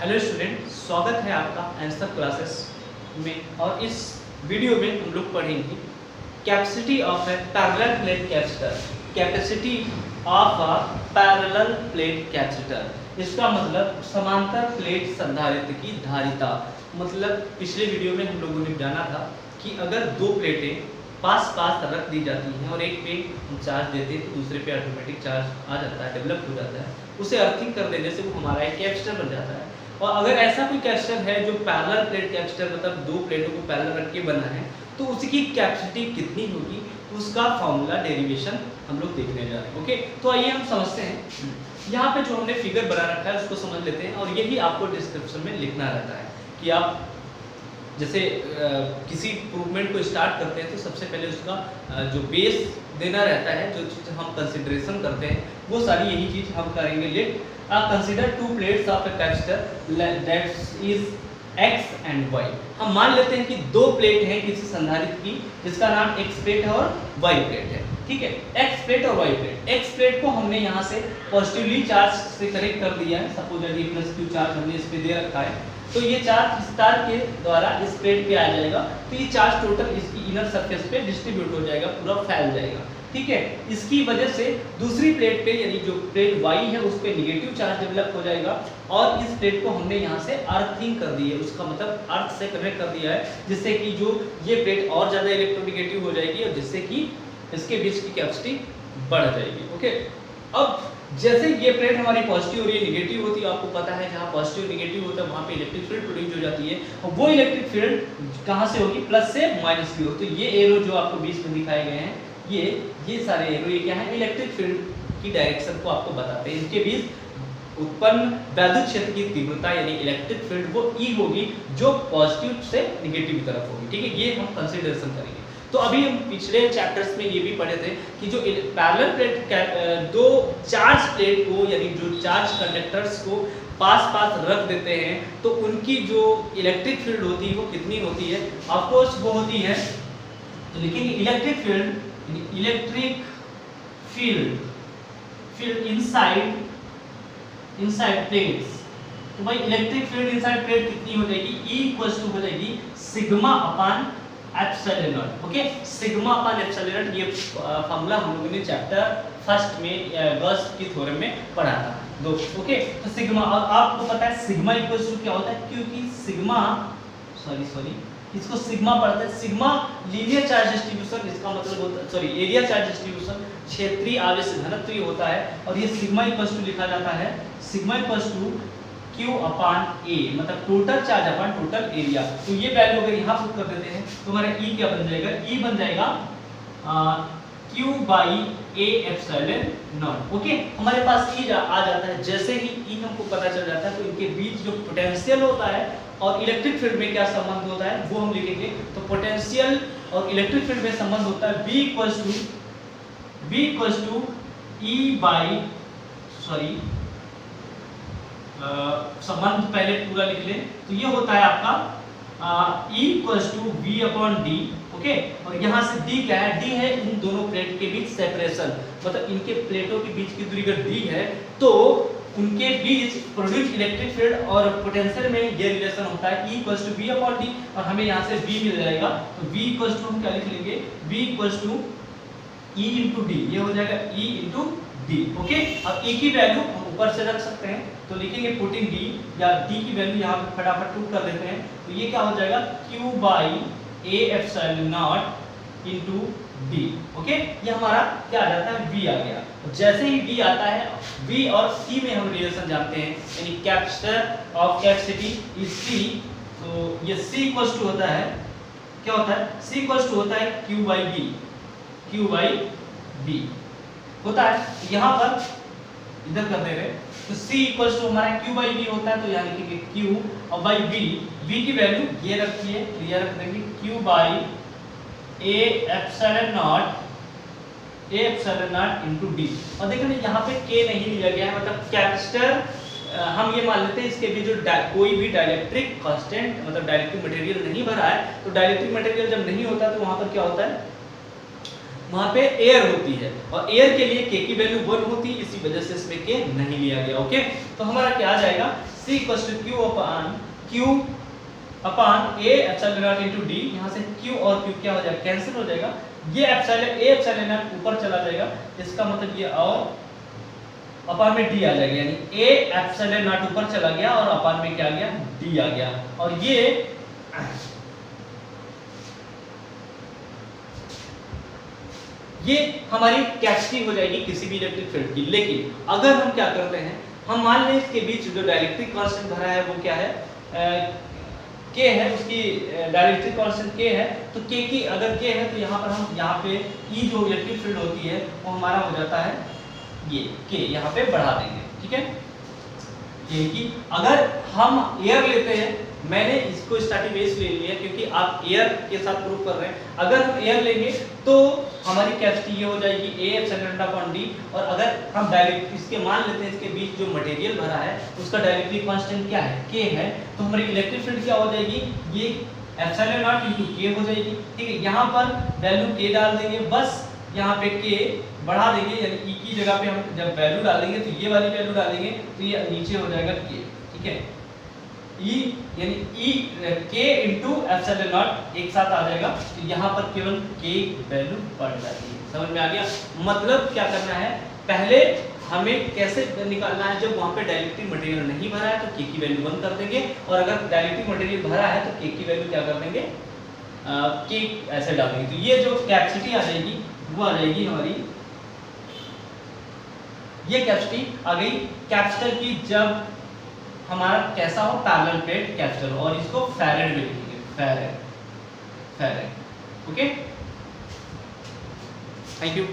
Hello student, स्वागत है आपका आंसर क्लासेस में। और इस वीडियो में हम लोग पढ़ेंगे capacity of A parallel plate capacitor. Capacity of a parallel plate capacitor, इसका मतलब समांतर प्लेट संधारित्र की धारिता। मतलब पिछले वीडियो में हम लोगों ने जाना था कि अगर दो प्लेटें पास पास रख दी जाती हैं और एक पे हम चार्ज देते हैं तो दूसरे पे ऑटोमेटिक चार्ज आ जाता है, डेवलप हो जाता है, उसे अर्थिंग कर देने से वो हमारा एक कैपेसिटर बन जाता है। और अगर ऐसा कोई कैपेसिटर है जो पैरेलल प्लेट कैपेसिटर, मतलब दो प्लेटों को पैरेलल रख के बना है, तो उसकी कैपेसिटी कितनी होगी, उसका फॉर्मूला डेरिवेशन हम लोग देखने जा रहे हैं। ओके, तो आइए हम समझते हैं। यहाँ पे जो हमने फिगर बना रखा है उसको समझ लेते हैं, और यही आपको डिस्क्रिप्शन में लिखना रहता है कि आप जैसे किसी इम्प्रूवमेंट को स्टार्ट करते हैं तो सबसे पहले उसका जो बेस देना रहता है, जो चीज़ हम कंसिडरेशन करते हैं, वो सारी यही चीज़ हम करेंगे। Let consider two plates of a capacitor that is X and Y. हम मान लेते हैं कि दो प्लेट हैं किसी संधारित्र की, जिसका नाम एक्स प्लेट है और वाई प्लेट है। ठीक है, एक्स प्लेट और वाई प्लेट। एक्स प्लेट को हमने यहाँ से पॉजिटिवली चार्ज से कनेक्ट कर दिया है, सपोज प्लस क्यू चार्ज हमने इस पे दे रखा है, तो ये चार्ज इस तार के द्वारा इस प्लेट पे आ जाएगा, तो ये चार्ज टोटल इसकी इनर सरफेस पे डिस्ट्रीब्यूट हो जाएगा, पूरा फैल जाएगा। ठीक है, इसकी वजह से दूसरी प्लेट पे यानी जो प्लेट वाई है उस पे नेगेटिव चार्ज डेवलप हो जाएगा, और इस प्लेट को हमने यहाँ से अर्थिंग कर दी है, उसका मतलब अर्थ से कनेक्ट कर दिया है, जिससे कि जो ये प्लेट और ज़्यादा इलेक्ट्रोनेगेटिव हो जाएगी और जिससे कि इसके बीच की कैपेसिटी बढ़ जाएगी। ओके, अब जैसे ये प्लेट हमारी पॉजिटिव और ये नेगेटिव होती है, आपको पता है जहाँ पॉजिटिव नेगेटिव होता है वहाँ पे इलेक्ट्रिक फील्ड प्रोड्यूस हो जाती है, और वो इलेक्ट्रिक फील्ड कहाँ से होगी, प्लस से माइनस की ओर। तो ये एरो जो आपको बीच में दिखाए गए हैं, ये सारे एरो ये क्या है, इलेक्ट्रिक फील्ड की डायरेक्शन को आपको बताते हैं। इनके बीच उत्पन्न वैद्युत क्षेत्र की तीव्रता यानी इलेक्ट्रिक फील्ड वो ई होगी, जो पॉजिटिव से नेगेटिव की तरफ होगी। ठीक है, ये हम कंसिडरेशन करेंगे। तो अभी हम पिछले चैप्टर्स में ये भी पढ़े थे कि जो पैरेलल प्लेट दो चार्ज प्लेट को यानी जो चार्ज कंडक्टर्स को पास पास रख देते हैं तो उनकी जो इलेक्ट्रिक फील्ड होती है वो कितनी होती है। ऑफ कोर्स वो होती है, तो लिखेंगे इलेक्ट्रिक फील्ड इनसाइड प्लेट्स। तो भाई इलेक्ट्रिक फील्ड इनसाइड प्लेट कितनी हो जाएगी, E इक्वल्स टू हो जाएगी sigma upon epsilon not. Okay, sigma upon epsilon not, ये फॉर्मूला हम लोगों ने चैप्टर फर्स्ट में गॉस की थ्योरम में पढ़ा था दोस्त। ओके, तो सिग्मा, और आपको पता है सिग्मा इक्वल्स टू क्या होता है, क्योंकि सिग्मा सॉरी इसको सिग्मा पढ़ते हैं, सिग्मा लीनियर चार्ज डिस्ट्रीब्यूशन, इसका मतलब होता है सॉरी एरिया चार्ज डिस्ट्रीब्यूशन, क्षेत्रीय आवेश घनत्व ये होता है, और ये सिग्मा इक्वल्स टू लिखा जाता है sigma equals to Q upon A, मतलब total charge upon total area. तो ये वैल्यू अगर यहाँ पुट कर देते हैं तो हमारा E क्या बन जाएगा, E बन जाएगा Q by A epsilon not. Okay, हमारे पास E आ जाता है। जैसे ही E हमको पता चल जाता है तो इनके बीच जो पोटेंशियल होता है और इलेक्ट्रिक फील्ड में क्या संबंध होता है वो हम लिखेंगे। तो पोटेंशियल और इलेक्ट्रिक फील्ड में संबंध होता है V equals to E by संबंध पहले पूरा लिख लें, तो ये होता है आपका E equals to V upon D। Okay, और यहाँ से D क्या है, D है इन दोनों प्लेट के बीच सेपरेशन, मतलब इनके प्लेटों के बीच की दूरी अगर D है तो उनके बीच प्रोड्यूस इलेक्ट्रिक फील्ड और पोटेंशियल में ये रिलेशन होता है E equals to V upon D, और हमें यहाँ से V मिल जाएगा। तो V इक्वल्स टू हम क्या लिख लेंगे, V equals to E into D, ये हो जाएगा E इंटू डी। ओके, अब E की वैल्यू हम ऊपर से रख सकते हैं, तो लिखेंगे पुटिंग D या D की वैल्यू यहाँ पे फटाफट पुट कर देते हैं, तो ये क्या हो जाएगा Q by A epsilon not into D। Okay, ये हमारा क्या आ जाता है, V आ गया। जैसे ही V आता है, V और C में हम रिलेशन जानते हैं, यानी capacitor of capacity is C, तो ये C इक्वल्स टू होता है, क्या होता है, C इक्वल्स टू होता है Q बाई B होता है। यहाँ पर इधर कर दे रहे, तो C इक्वल्स टू हमारा Q बाई B होता है, तो यहाँ लिखेंगे Q और बाई V की वैल्यू ये रखिए, तो ये रख देंगे Q by A epsilon not into D। और देखिए यहाँ पे K नहीं लिया गया है, मतलब कैपेसिटर हम ये मान लेते हैं इसके भी जो कोई भी डाइलेक्ट्रिक कांस्टेंट मतलब डाइलेक्ट्रिक मटेरियल नहीं भरा है, तो डाइलेक्ट्रिक मटेरियल जब नहीं होता तो वहाँ पर क्या होता है, वहाँ पे एयर होती है, और एयर के लिए K की वैल्यू 1 होती है, इसी वजह से इसमें K नहीं लिया गया। ओके, तो हमारा क्या आ जाएगा, C equal to Q upon A epsilon naught into D। यहाँ से Q और Q क्या हो जाएगा, कैंसिल हो जाएगा। ये एप्सिलॉन A एप्सिलॉन नॉट ऊपर चला जाएगा, इसका मतलब ये और अपान में D आ जाएगा, यानी A एप्सिलॉन नॉट ऊपर चला गया और अपान में क्या आ गया, D आ गया। और ये हमारी कैपेसिटी हो जाएगी किसी भी इलेक्ट्रिक फील्ड की। लेकिन अगर हम क्या करते हैं, हम मान लें इसके बीच जो डाइलेक्ट्रिक कांस्टेंट भरा है वो क्या है, K है, उसकी डाइलेक्ट्रिक कांस्टेंट K है। तो K की अगर K है तो यहाँ पर हम यहाँ पे E जो इलेक्ट्रिक फील्ड होती है वो हमारा हो जाता है ये K, यहाँ पे बढ़ा देंगे, ठीक है। K की अगर हम एयर लेते हैं, मैंने इसको स्टार्टिंग में इसलिए लिया क्योंकि आप एयर के साथ प्रूव कर रहे हैं। अगर हम एयर लेंगे तो हमारी कैपेसिटी ये हो जाएगी A epsilon not upon D। और अगर हम डायरेक्ट इसके मान लेते हैं इसके बीच जो मटेरियल भरा है उसका डाइलेक्ट्रिक कांस्टेंट क्या है, K है, तो हमारी इलेक्ट्रिक फील्ड क्या हो जाएगी, ये एप्सिलॉन नॉट इनटू K हो जाएगी, ठीक है। यहाँ पर वैल्यू K डाल देंगे, बस यहाँ पे K बढ़ा देंगे, यानी E की जगह पे हम जब वैल्यू डालेंगे तो ये वाली वैल्यू डालेंगे तो ये नीचे हो जाएगा K, ठीक है। E यानी E K into epsilon not एक साथ आ जाएगा, तो यहाँ पर केवल K वैल्यू बढ़ जाती है। समझ में आ गया। मतलब क्या करना है, पहले हमें कैसे निकालना है, जब वहाँ पे डाइलेक्ट्रिक मटेरियल नहीं भरा है तो K की वैल्यू 1 कर देंगे, और अगर डाइलेक्ट्रिक मटेरियल भरा है तो K की वैल्यू क्या कर देंगे, K ऐसे डाल देंगे। तो ये जो कैपेसिटी आ जाएगी वो आ जाएगी हमारी, ये कैपेसिटी आ गई कैपेसिटर की, जब हमारा कैसा हो, पैरेलल प्लेट कैपेसिटर, और इसको फैरेड में लिखेंगे, फैरेड। Okay, thank you.